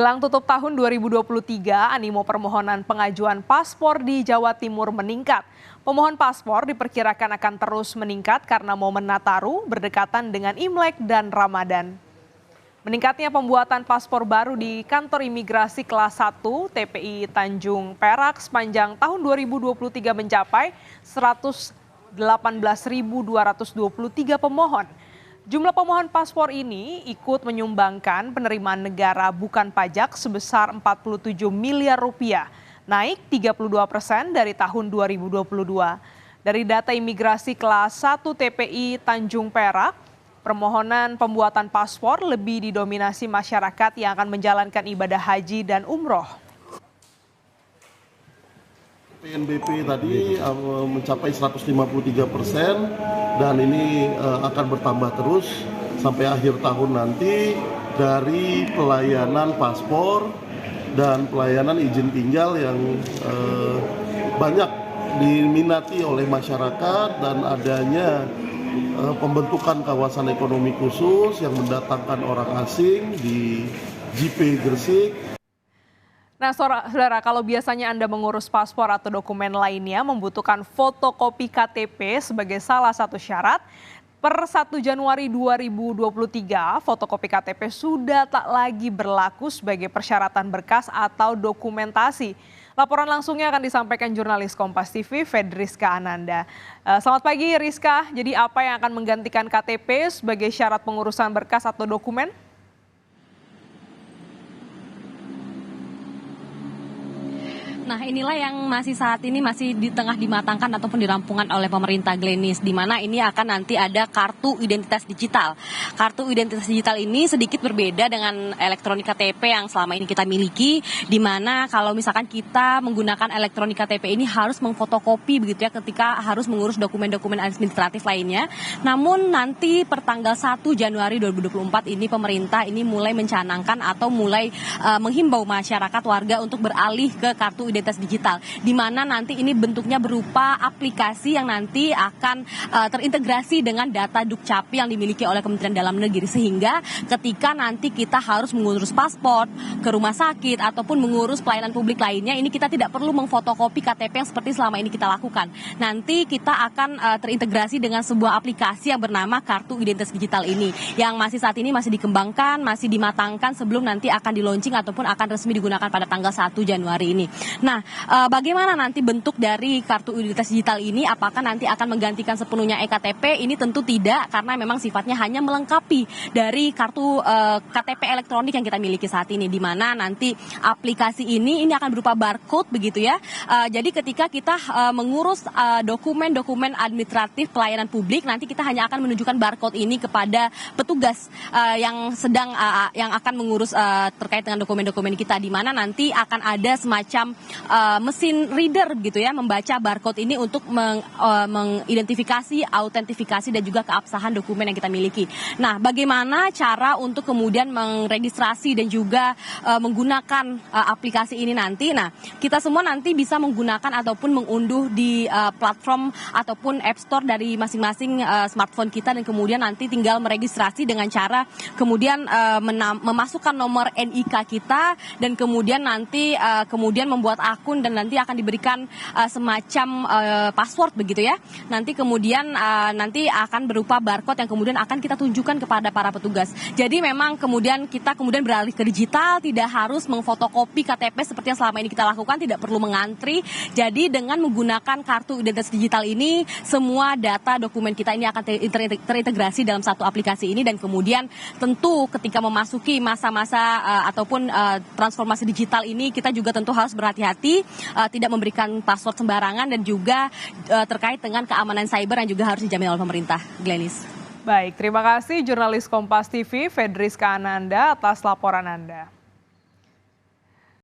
Jelang tutup tahun 2023, animo permohonan pengajuan paspor di Jawa Timur meningkat. Pemohon paspor diperkirakan akan terus meningkat karena momen Nataru berdekatan dengan Imlek dan Ramadan. Meningkatnya pembuatan paspor baru di kantor imigrasi kelas 1 TPI Tanjung Perak sepanjang tahun 2023 mencapai 118.223 pemohon. Jumlah pemohon paspor ini ikut menyumbangkan penerimaan negara bukan pajak sebesar 47 miliar rupiah, naik 32% dari tahun 2022. Dari data imigrasi kelas 1 TPI Tanjung Perak, permohonan pembuatan paspor lebih didominasi masyarakat yang akan menjalankan ibadah haji dan umroh. PNBP tadi mencapai 153% dan ini akan bertambah terus sampai akhir tahun nanti dari pelayanan paspor dan pelayanan izin tinggal yang banyak diminati oleh masyarakat dan adanya pembentukan kawasan ekonomi khusus yang mendatangkan orang asing di JP Gresik. Nah, saudara, kalau biasanya Anda mengurus paspor atau dokumen lainnya membutuhkan fotokopi KTP sebagai salah satu syarat, per 1 Januari 2023, fotokopi KTP sudah tak lagi berlaku sebagai persyaratan berkas atau dokumentasi. Laporan langsungnya akan disampaikan jurnalis Kompas TV, Fedriska Ananda. Selamat pagi, Rizka. Jadi apa yang akan menggantikan KTP sebagai syarat pengurusan berkas atau dokumen? Nah, inilah yang saat ini masih di tengah dimatangkan ataupun dirampungkan oleh pemerintah, Glenis, di mana ini akan nanti ada kartu identitas digital. Kartu identitas digital ini sedikit berbeda dengan elektronik KTP yang selama ini kita miliki, di mana kalau misalkan kita menggunakan elektronik KTP ini harus memfotokopi begitu ya ketika harus mengurus dokumen-dokumen administratif lainnya. Namun nanti per tanggal 1 Januari 2024 ini pemerintah ini mulai mencanangkan atau mulai menghimbau masyarakat warga untuk beralih ke kartu identitas digital, di mana nanti ini bentuknya berupa aplikasi yang nanti akan terintegrasi dengan data Dukcapil yang dimiliki oleh Kementerian Dalam Negeri, sehingga ketika nanti kita harus mengurus paspor ke rumah sakit ataupun mengurus pelayanan publik lainnya, ini kita tidak perlu memfotokopi KTP yang seperti selama ini kita lakukan. Nanti kita akan terintegrasi dengan sebuah aplikasi yang bernama Kartu Identitas Digital ini, yang saat ini masih dikembangkan, masih dimatangkan sebelum nanti akan di-launching ataupun akan resmi digunakan pada tanggal 1 Januari ini. Nah, bagaimana nanti bentuk dari kartu identitas digital ini? Apakah nanti akan menggantikan sepenuhnya eKTP? Ini tentu tidak, karena memang sifatnya hanya melengkapi dari kartu KTP elektronik yang kita miliki saat ini, di mana nanti aplikasi ini akan berupa barcode begitu ya. Jadi ketika kita mengurus dokumen-dokumen administratif pelayanan publik, nanti kita hanya akan menunjukkan barcode ini kepada petugas yang yang akan mengurus terkait dengan dokumen-dokumen kita, di mana nanti akan ada semacam mesin reader gitu ya, membaca barcode ini untuk mengidentifikasi, autentifikasi dan juga keabsahan dokumen yang kita miliki. Nah, bagaimana cara untuk kemudian meregistrasi dan juga menggunakan aplikasi ini nanti? Nah, kita semua nanti bisa menggunakan ataupun mengunduh di platform ataupun App Store dari masing-masing smartphone kita, dan kemudian nanti tinggal meregistrasi dengan cara kemudian memasukkan nomor NIK kita, dan kemudian nanti kemudian membuat akun, dan nanti akan diberikan semacam password begitu ya. Nanti kemudian nanti akan berupa barcode yang kemudian akan kita tunjukkan kepada para petugas. Jadi memang kemudian kita beralih ke digital, tidak harus memfotokopi KTP seperti yang selama ini kita lakukan, tidak perlu mengantri. Jadi dengan menggunakan kartu identitas digital ini, semua data dokumen kita ini akan terintegrasi dalam satu aplikasi ini, dan kemudian tentu ketika memasuki masa-masa ataupun transformasi digital ini, kita juga tentu harus berhati-hati, tidak memberikan password sembarangan, dan juga terkait dengan keamanan cyber yang juga harus dijamin oleh pemerintah. Glenis. Baik, terima kasih jurnalis Kompas TV, Fedriska Ananda atas laporan Anda.